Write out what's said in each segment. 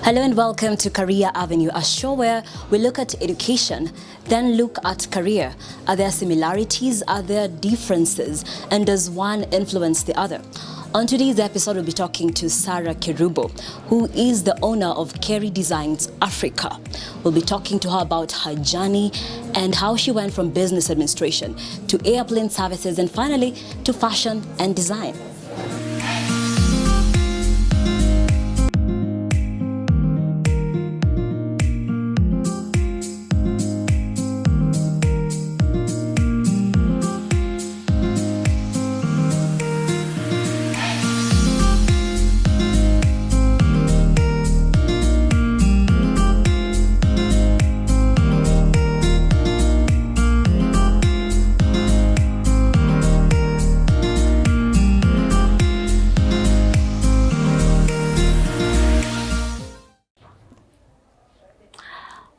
Hello and welcome to Career Avenue, a show where we look at education, then look at career. Are there similarities? Are there differences? And does one influence the other? On today's episode, we'll be talking to Sarah Kerubo, who is the owner of Kerry Designs Africa. We'll be talking to her about her journey and how she went from business administration to airplane services and finally to fashion and design.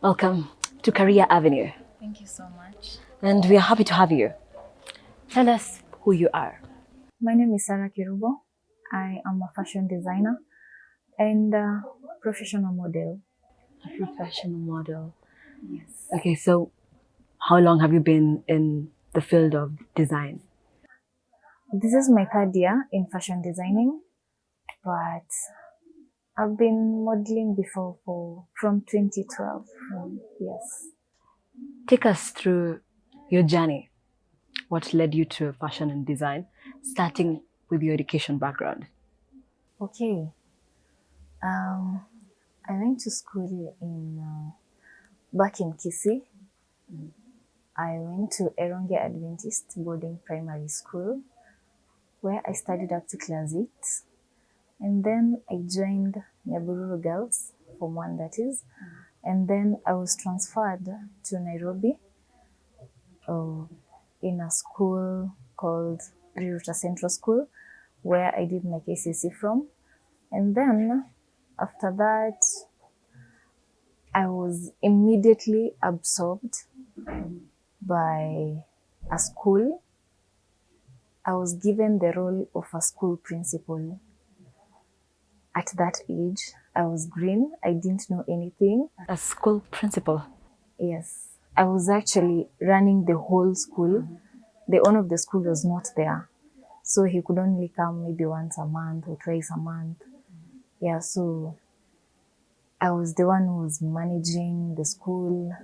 Welcome to Career Avenue. Thank you so much. And we are happy to have you. Tell us who you are. My name is Sarah Kerubo. I am a fashion designer and a professional model. A professional model. Yes. Okay, so how long have you been in the field of design? This is my third year in fashion designing, but I've been modeling before from 2012. Yes. Take us through your journey. What led you to fashion and design, starting with your education background? Okay. I went to school back in Kisii. I went to Eronge Adventist Boarding Primary School, where I studied up to class 8. And then I joined Nyabururu Girls, Form 1 that is. And then I was transferred to Nairobi in a school called Riruta Central School, where I did my KCSE from. And then after that, I was immediately absorbed by a school. I was given the role of a school principal. At that age, I was green. I didn't know anything. A school principal? Yes. I was actually running the whole school. The owner of the school was not there. So he could only come maybe once a month or twice a month. Yeah, so I was the one who was managing the school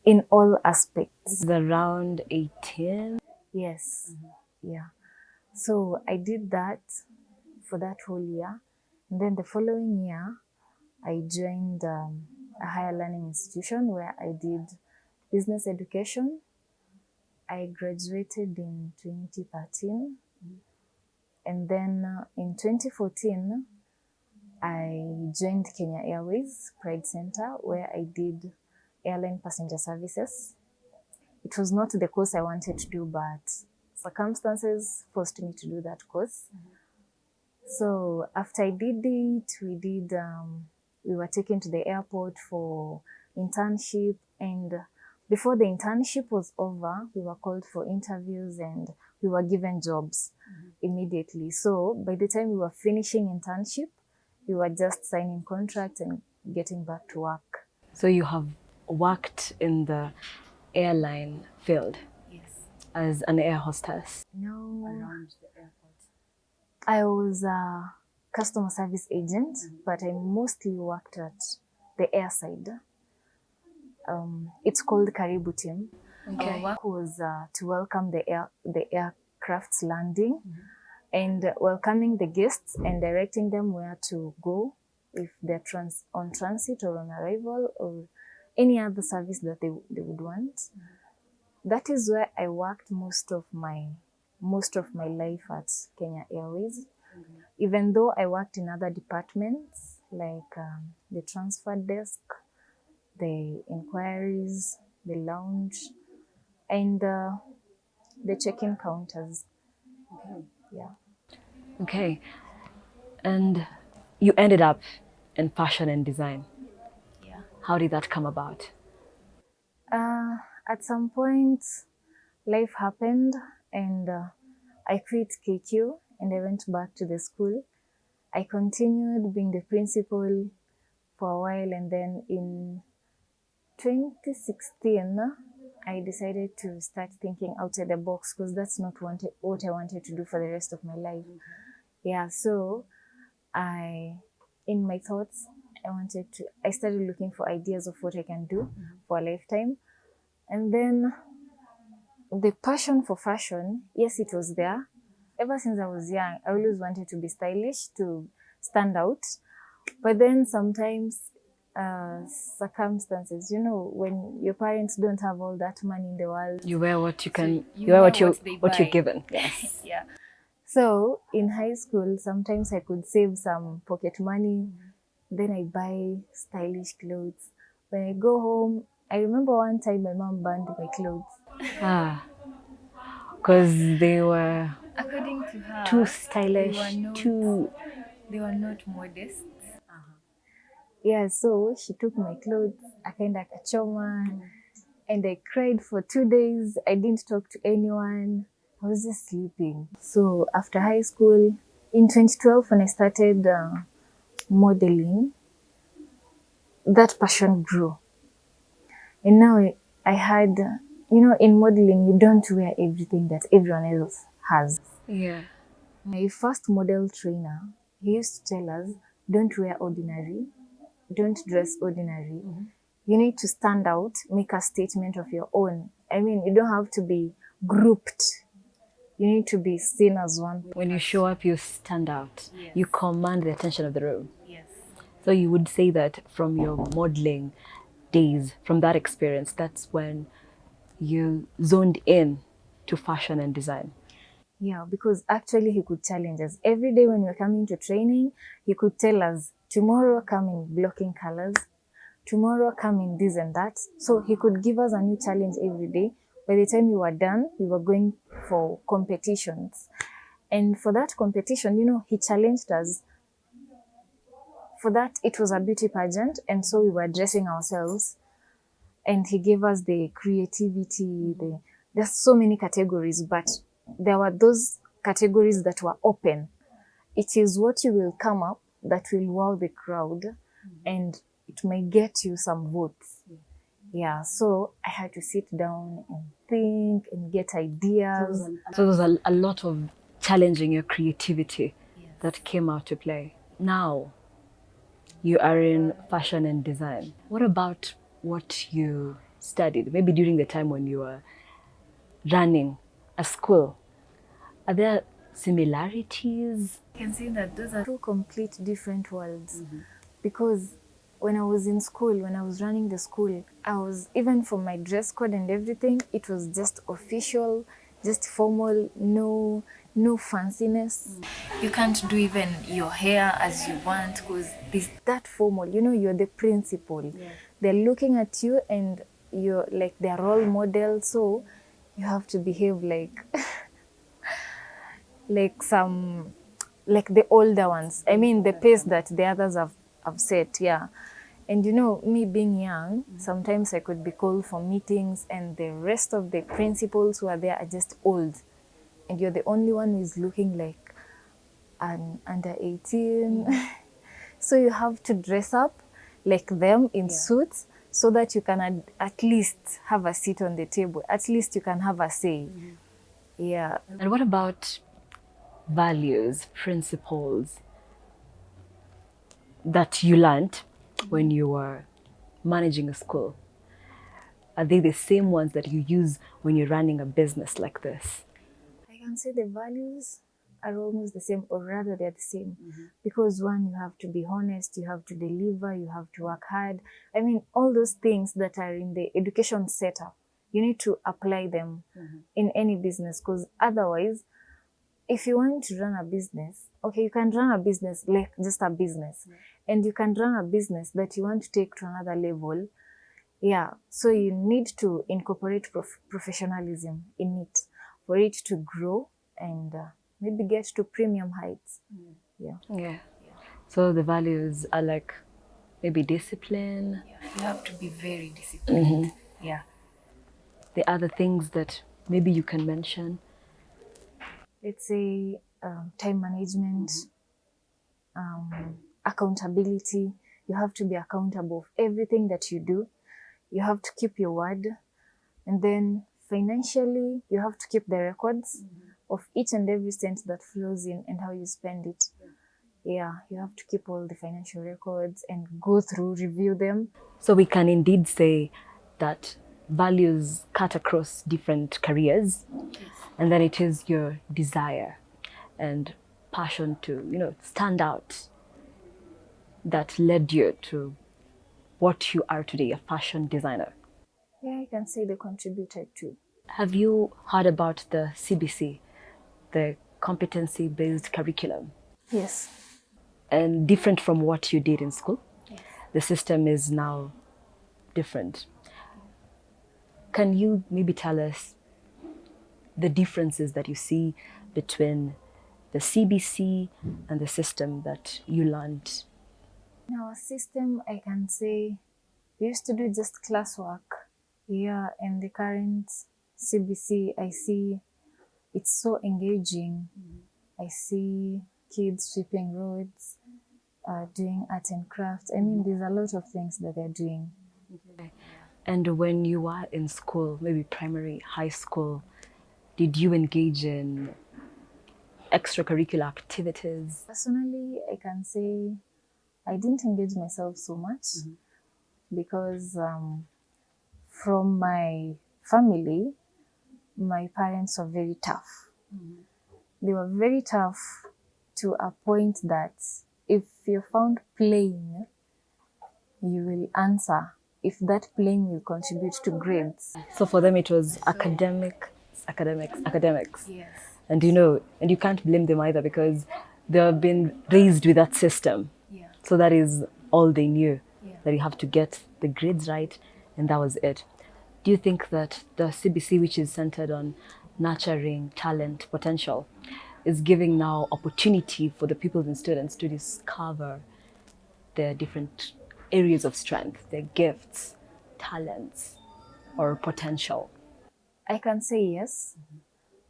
in all aspects. Around 18? Yes. Yeah. So I did that for that whole year. And then the following year, I joined a higher learning institution where I did business education. I graduated in 2013. And then in 2014, I joined Kenya Airways Pride Center, where I did airline passenger services. It was not the course I wanted to do, but circumstances forced me to do that course. So after I did it, we were taken to the airport for internship, and before the internship was over, we were called for interviews and we were given jobs immediately. So by the time we were finishing internship, we were just signing contracts and getting back to work. So you have worked in the airline field? Yes. As an air hostess? No. Around the airport? I was a customer service agent, but I mostly worked at the air side. It's called Karibu team. Okay. Our work was to welcome the aircraft's landing and welcoming the guests and directing them where to go if they're on transit or on arrival or any other service that they would want. That is where I worked most of my life at Kenya Airways. Even though I worked in other departments like the transfer desk, the inquiries, the lounge, and the check-in counters. Okay. Yeah. Okay. And you ended up in fashion and design. Yeah. How did that come about? At some point, life happened and I quit KQ and I went back to the school. I continued being the principal for a while, and then in 2016, I decided to start thinking outside the box because that's not what I wanted to do for the rest of my life. Yeah, so in my thoughts, I started looking for ideas of what I can do for a lifetime. And then the passion for fashion, yes, it was there. Ever since I was young, I always wanted to be stylish, to stand out. But then sometimes circumstances, when your parents don't have all that money in the world. You wear what you can, you you wear wear what you're buy. given. Yes. Yeah. So in high school, sometimes I could save some pocket money. Then I buy stylish clothes. When I go home, I remember one time my mom burned my clothes. Ah, because they were According to her, too stylish, they were not modest. Yeah, so she took my clothes, akaenda akachoma, and I cried for 2 days. I didn't talk to anyone. I was just sleeping. So after high school, in 2012, when I started modeling, that passion grew. And now I had, in modeling, you don't wear everything that everyone else has. Yeah. My first model trainer, he used to tell us, don't wear ordinary, don't dress ordinary. You need to stand out, make a statement of your own. I mean, you don't have to be grouped. You need to be seen as one. When you show up, you stand out. Yes. You command the attention of the room. Yes. So you would say that from your modeling days, from that experience, that's when you zoned in to fashion and design. Yeah, because actually he could challenge us. Every day when we were coming to training, he could tell us, tomorrow come in blocking colors, tomorrow come in this and that. So he could give us a new challenge every day. By the time we were done, we were going for competitions. And for that competition, he challenged us. For that, it was a beauty pageant. And so we were dressing ourselves. And he gave us the creativity. There's so many categories, but there were those categories that were open. It is what you will come up that will wow the crowd, and it may get you some votes. Yeah, so I had to sit down and think and get ideas. So there's a lot of challenging your creativity that came out to play. Now you are in fashion and design. What about what you studied? Maybe during the time when you were running a school. Are there similarities? I can say that those are two complete different worlds. Because when I was in school, when I was running the school, even for my dress code and everything, it was just official, just formal, no fanciness. You can't do even your hair as you want because it's that formal. You're the principal. Yes. They're looking at you and you're like their role model, so you have to behave like like the older ones. I mean, the pace that the others have set, yeah. And me being young, sometimes I could be called for meetings and the rest of the principals who are there are just old. And you're the only one who is looking like an under 18. So you have to dress up like them in suits so that you can at least have a seat on the table. At least you can have a say. Yeah. And what about values, principles that you learned when you were managing a school? Are they the same ones that you use when you're running a business like this? I can say the values are almost the same, or rather they're the same. Because one, you have to be honest, you have to deliver, you have to work hard. I mean, all those things that are in the education setup, you need to apply them in any business, because otherwise, if you want to run a business, okay, you can run a business like just a business, and you can run a business that you want to take to another level. Yeah, so you need to incorporate professionalism in it for it to grow and maybe get to premium heights. Yeah. So the values are like maybe discipline. You have to be very disciplined. Yeah. The other things that maybe you can mention. Let's say time management, accountability. you have to be accountable for everything that you do. You have to keep your word. And then financially, you have to keep the records of each and every cent that flows in and how you spend it. Yeah, you have to keep all the financial records and go through, review them. So we can indeed say that values cut across different careers, and then it is your desire and passion to, stand out that led you to what you are today, a fashion designer. Yeah, I can say they contributed too. Have you heard about the CBC, the competency-based curriculum? Yes. And different from what you did in school? Yes. The system is now different. Can you maybe tell us the differences that you see between the CBC and the system that you learned? In our system, I can say we used to do just classwork. Yeah, and the current CBC, I see it's so engaging. I see kids sweeping roads, doing art and crafts. I mean, there's a lot of things that they're doing. And when you were in school, maybe primary, high school, did you engage in extracurricular activities? Personally, I can say I didn't engage myself so much because from my family, my parents were very tough. They were very tough to a point that if you're found playing, you will answer if that playing will contribute to grades. So for them, it was academics. Yes. And you can't blame them either because they've been raised with that system. Yeah. So that is all they knew, Yeah. that you have to get the grades right, and that was it. Do you think that the CBC, which is centered on nurturing talent, potential, is giving now opportunity for the pupils and students to discover their different areas of strength, their gifts, talents, or potential? I can say yes,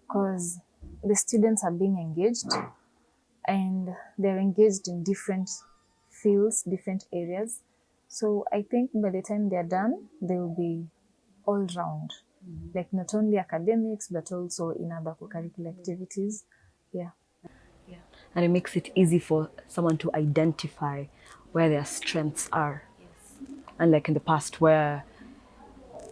because the students are being engaged and they're engaged in different fields, different areas. So I think by the time they're done, they will be all round, like not only academics, but also in other co-curricular activities. Yeah. And it makes it easy for someone to identify where their strengths are. Unlike in the past where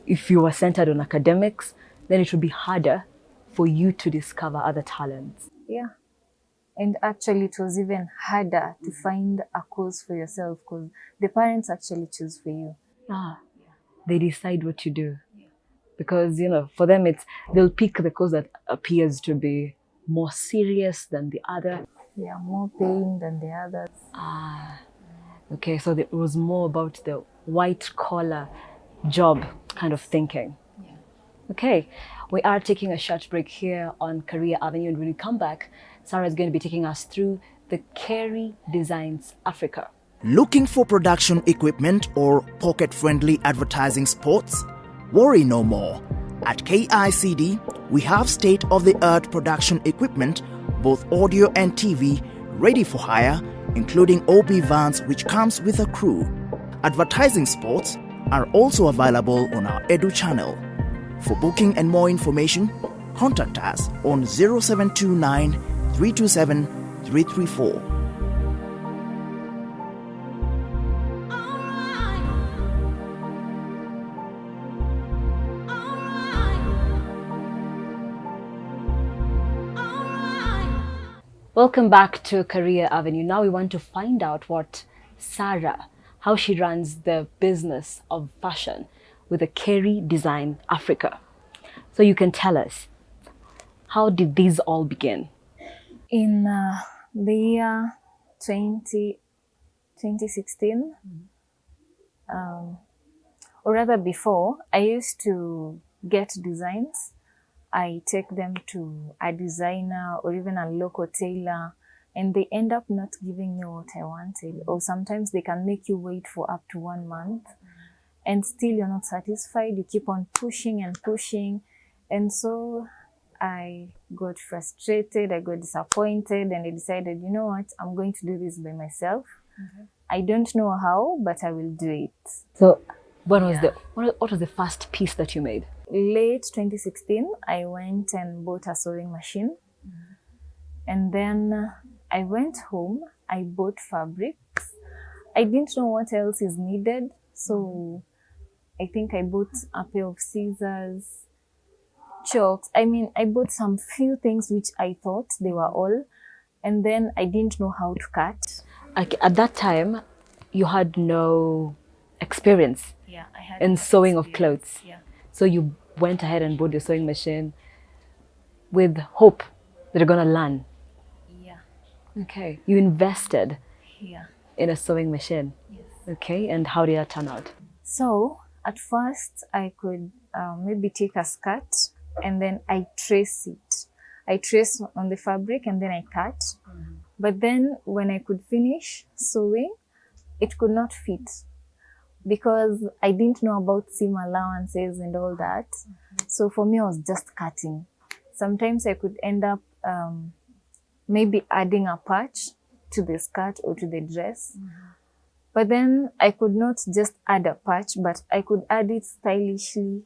if you were centered on academics, then it would be harder for you to discover other talents. Yeah. And actually, it was even harder to find a course for yourself because the parents actually choose for you. They decide what you do. Because, for them, they'll pick the course that appears to be more serious than the other. Yeah, more paying than the others. Okay, so it was more about the white collar job kind of thinking. Yeah. Okay, we are taking a short break here on Career Avenue, and when we come back, Sarah is going to be taking us through the Kerry Designs Africa. Looking for production equipment or pocket-friendly advertising spots? Worry no more. At KICD, we have state-of-the-art production equipment, both audio and TV, ready for hire, including OB vans which comes with a crew. Advertising spots are also available on our Edu channel. For booking and more information, contact us on 0729 327 334. Welcome back to Career Avenue. Now we want to find out what Sarah, how she runs the business of fashion with the Kerry Design Africa. So you can tell us, how did these all begin? In the year 2016, or rather before, I used to get designs. I take them to a designer or even a local tailor, and they end up not giving me what I wanted. Or sometimes they can make you wait for up to 1 month and still you're not satisfied. You keep on pushing and pushing. And so I got frustrated, I got disappointed, and I decided, you know what, I'm going to do this by myself. I don't know how, but I will do it. So what was the first piece that you made? Late 2016, I went and bought a sewing machine. And then I went home, I bought fabrics. I didn't know what else is needed. So I think I bought a pair of scissors, chalks. I mean, I bought some few things which I thought they were all. And then I didn't know how to cut. At that time, you had no experience I had in no sewing of experience. clothes. So you went ahead and bought your sewing machine with hope that you're going to learn. Okay. You invested in a sewing machine. Okay. And how did that turn out? So at first I could maybe take a skirt and then I trace it. I trace on the fabric and then I cut. But then when I could finish sewing, it could not fit because I didn't know about seam allowances and all that. So for me, I was just cutting. Sometimes I could end up maybe adding a patch to the skirt or to the dress. But then I could not just add a patch, but I could add it stylishly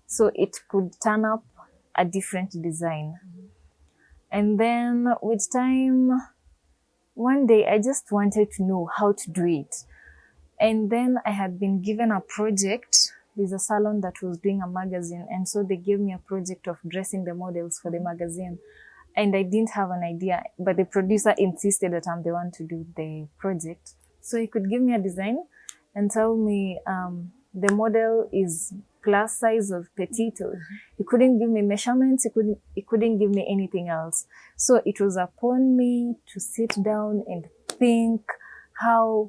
so it could turn up a different design. And then with time, one day I just wanted to know how to do it. And then I had been given a project. There's a salon that was doing a magazine, and so they gave me a project of dressing the models for the magazine. And I didn't have an idea, but the producer insisted that I'm the one to do the project. So he could give me a design and tell me the model is plus size or petite. He couldn't give me measurements. He couldn't give me anything else. So it was upon me to sit down and think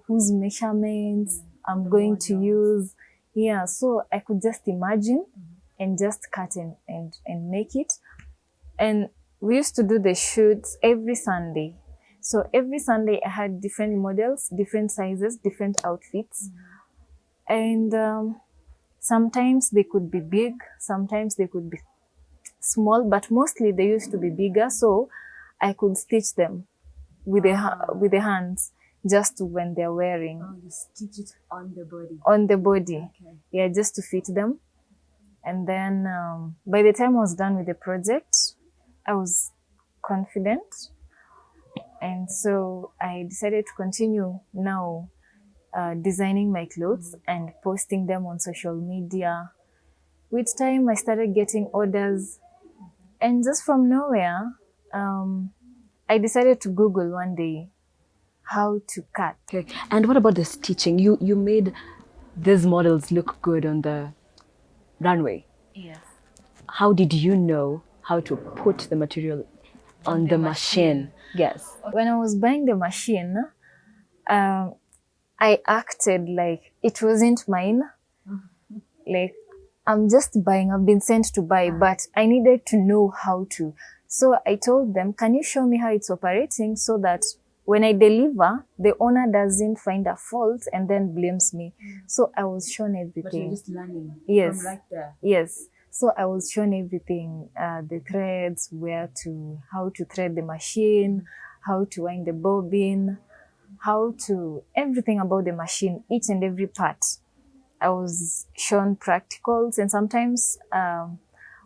whose measurements I'm going to use. So I could just imagine and just cut and make it. And we used to do the shoots every Sunday. So every Sunday I had different models, different sizes, different outfits. And sometimes they could be big, sometimes they could be small, but mostly they used to be bigger. So I could stitch them with the hands just when they're wearing. Oh, you stitch it on the body? On the body. Okay. Yeah, just to fit them. And then by the time I was done with the project, I was confident. And so I decided to continue now designing my clothes and posting them on social media. With time, I started getting orders. And just from nowhere, I decided to Google one day how to cut. Okay. And what about the stitching? You made these models look good on the runway. Yes. How did you know how to put the material on the machine? Yes. When I was buying the machine, I acted like it wasn't mine. Like, I'm just buying, I've been sent to buy, but I needed to know how to. So I told them, can you show me how it's operating so that when I deliver, the owner doesn't find a fault and then blames me. So I was shown everything. But you're just learning Yes. from right there. Yes. So I was shown everything, the threads, how to thread the machine, how to wind the bobbin, everything about the machine, each and every part. I was shown practicals, and sometimes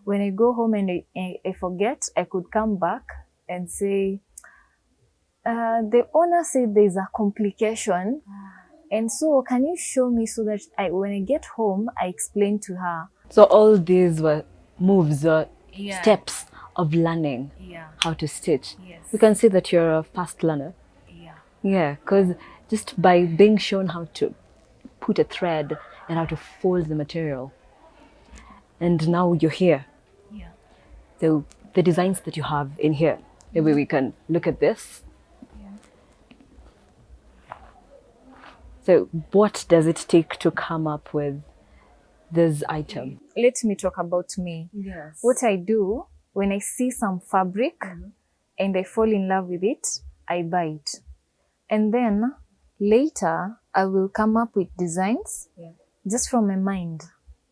when I go home and I forget, I could come back and say, the owner said there's a complication. And so can you show me so that when I get home, I explain to her. So all these were moves or steps of learning how to stitch. Yes. You can see that you're a fast learner. Yeah, because just by being shown how to put a thread and how to fold the material, and now you're here. So the designs that you have in here, maybe we can look at this. So what does it take to come up with this item? Let me talk about me. Yes. What I do when I see some fabric and I fall in love with it, I buy it. And then later I will come up with designs just from my mind.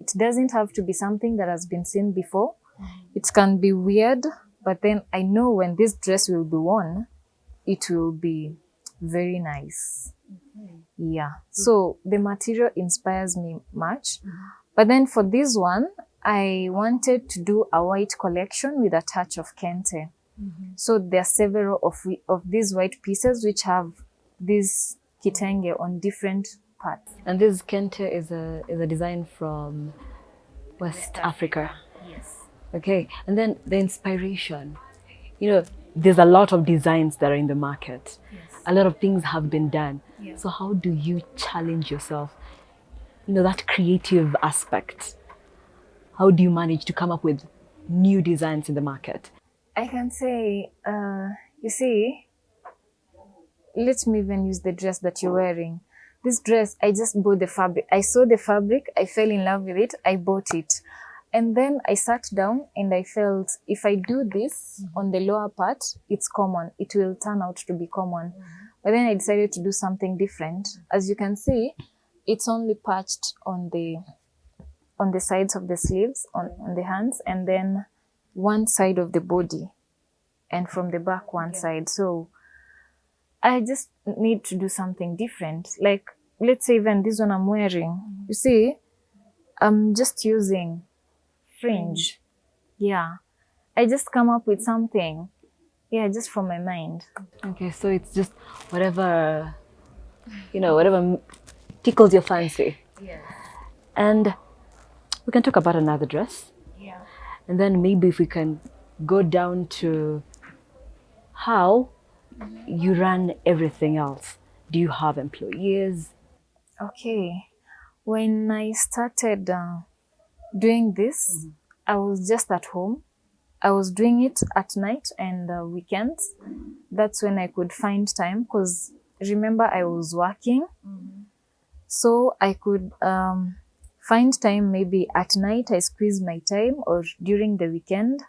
It doesn't have to be something that has been seen before. It can be weird, but then I know when this dress will be worn, it will be very nice. Yeah. So the material inspires me much. But then for this one, I wanted to do a white collection with a touch of kente. So there are several of these white pieces which have this kitenge on different parts. And this kente is a design from West Africa. Yes. Okay, and then the inspiration. There's a lot of designs that are in the market. Yes. A lot of things have been done. Yeah. So how do you challenge yourself? That creative aspect. How do you manage to come up with new designs in the market? I can say, you see, let me even use the dress that you're wearing. This dress, I just bought the fabric. I saw the fabric, I fell in love with it, I bought it. And then I sat down and I felt if I do this on the lower part, it's common. It will turn out to be common. But then I decided to do something different. As you can see, it's only patched on the sides of the sleeves, on the hands, and then one side of the body, and from the back one side. So I just need to do something different. Like, let's say even this one I'm wearing, you see, I'm just using fringe. Yeah. I just come up with something. Yeah, just from my mind. Okay, so it's just whatever, whatever tickles your fancy. Yes. And we can talk about another dress. Yeah. And then maybe if we can go down to how you run everything else. Do you have employees? Okay. When I started doing this, I was just at home. I was doing it at night and weekends. That's when I could find time, because remember I was working. So I could find time maybe at night. I squeeze my time, or during the weekend,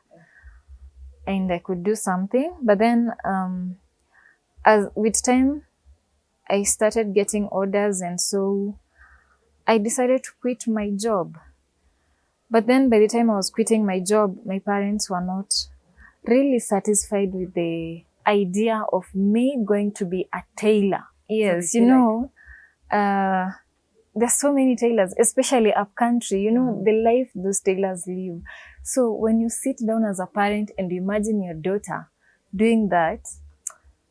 and I could do something. But then as with time, I started getting orders, and so I decided to quit my job. But then by the time I was quitting my job, my parents were not really satisfied with the idea of me going to be a tailor. Yes, there's so many tailors, especially up country, the life those tailors live. So when you sit down as a parent and you imagine your daughter doing that,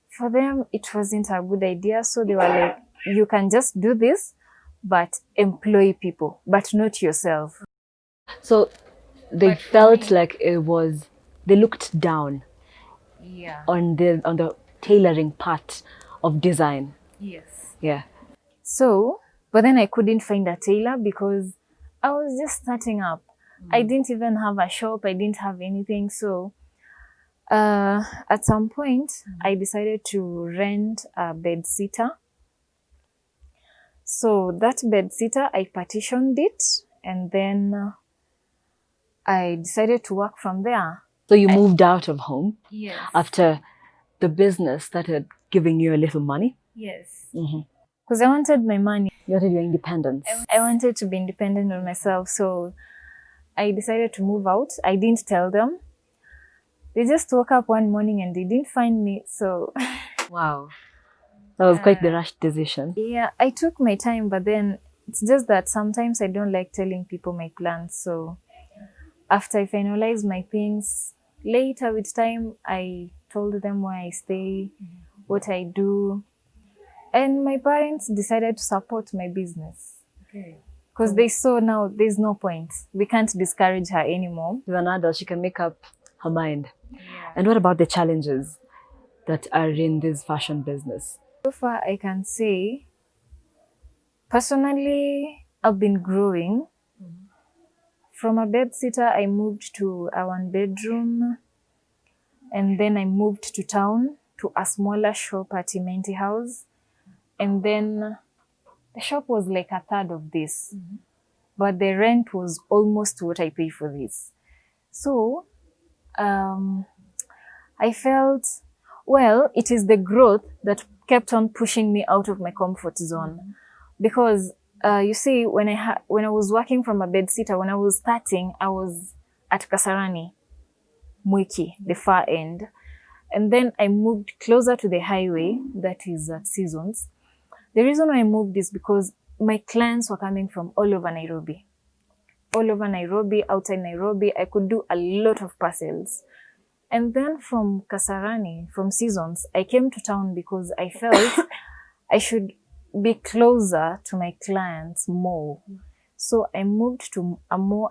for them, it wasn't a good idea. So they were like, you can just do this, but employ people, but not yourself. So they felt like they looked down on the tailoring part of design. Yes. Yeah. So, but then I couldn't find a tailor because I was just starting up. I didn't even have a shop. I didn't have anything. So at some point, I decided to rent a bed sitter. So that bed sitter, I partitioned it, and then I decided to work from there. So you moved out of home Yes. after the business started giving you a little money? Yes. Mm-hmm. Because I wanted my money. You wanted your independence. I wanted to be independent on myself. So I decided to move out. I didn't tell them. They just woke up one morning and they didn't find me. So Wow. That was quite the rushed decision. yeah, I took my time, but then it's just that sometimes I don't like telling people my plans. So after I finalized my things, later with time, I told them where I stay, what I do. And my parents decided to support my business. Okay. Because they saw now there's no point. We can't discourage her anymore. She's an adult, she can make up her mind. Yeah. And what about the challenges that are in this fashion business? So far, I can say, personally, I've been growing. From a bed sitter, I moved to a one bedroom, and then I moved to town to a smaller shop at Imenti House. And then the shop was like a third of this, but the rent was almost what I pay for this. So I felt, well, it is the growth that kept on pushing me out of my comfort zone. Because you see, when I was working from a bed sitter, when I was starting, I was at Kasarani, Mwiki, the far end. And then I moved closer to the highway, that is at Seasons. The reason why I moved is because my clients were coming from all over Nairobi. All over Nairobi, outside Nairobi, I could do a lot of parcels. And then from Kasarani, from Seasons, I came to town because I felt I should be closer to my clients more. So I moved to a more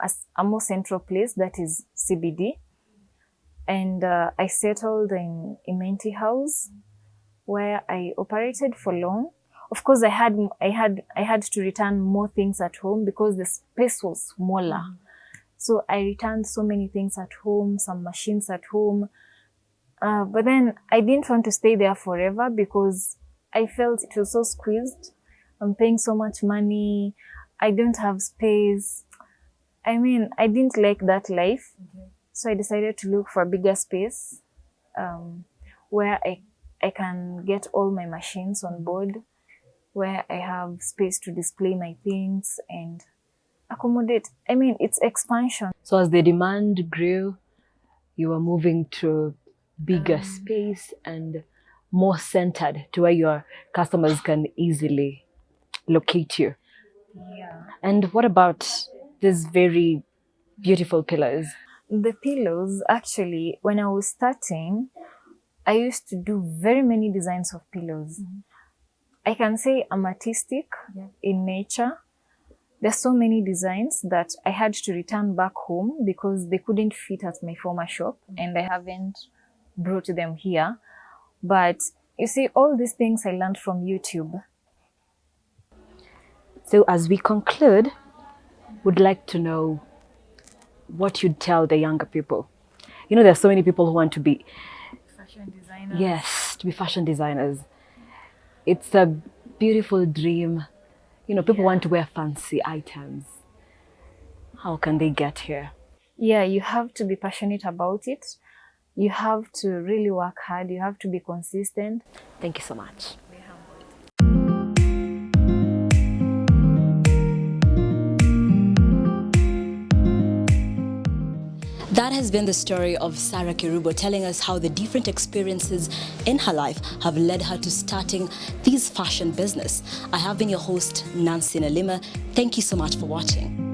central place, that is CBD. And I settled in Imenti House, where I operated for long. Of course, I had to return more things at home because the space was smaller. So I returned so many things at home, some machines at home. But then I didn't want to stay there forever because I felt it was so squeezed. I'm paying so much money. I don't have space. I mean, I didn't like that life. So I decided to look for a bigger space where I can get all my machines on board, where I have space to display my things and accommodate. I mean, it's expansion. So as the demand grew, you were moving to bigger space and more centered to where your customers can easily locate you. Yeah. And what about these very beautiful pillows? The pillows, actually, when I was starting, I used to do very many designs of pillows. I can say I'm artistic in nature. There's so many designs that I had to return back home because they couldn't fit at my former shop and I haven't brought them here. But you see, all these things I learned from YouTube. So as we conclude, would like to know what you'd tell the younger people. You know, there's so many people who want to be Fashion designers. Yes, to be fashion designers. It's a beautiful dream. You know, people want to wear fancy items. How can they get here? Yeah, you have to be passionate about it. You have to really work hard. You have to be consistent. Thank you so much. That has been the story of Sarah Kerubo, telling us how the different experiences in her life have led her to starting this fashion business. I have been your host, Nancy Nalima. Thank you so much for watching.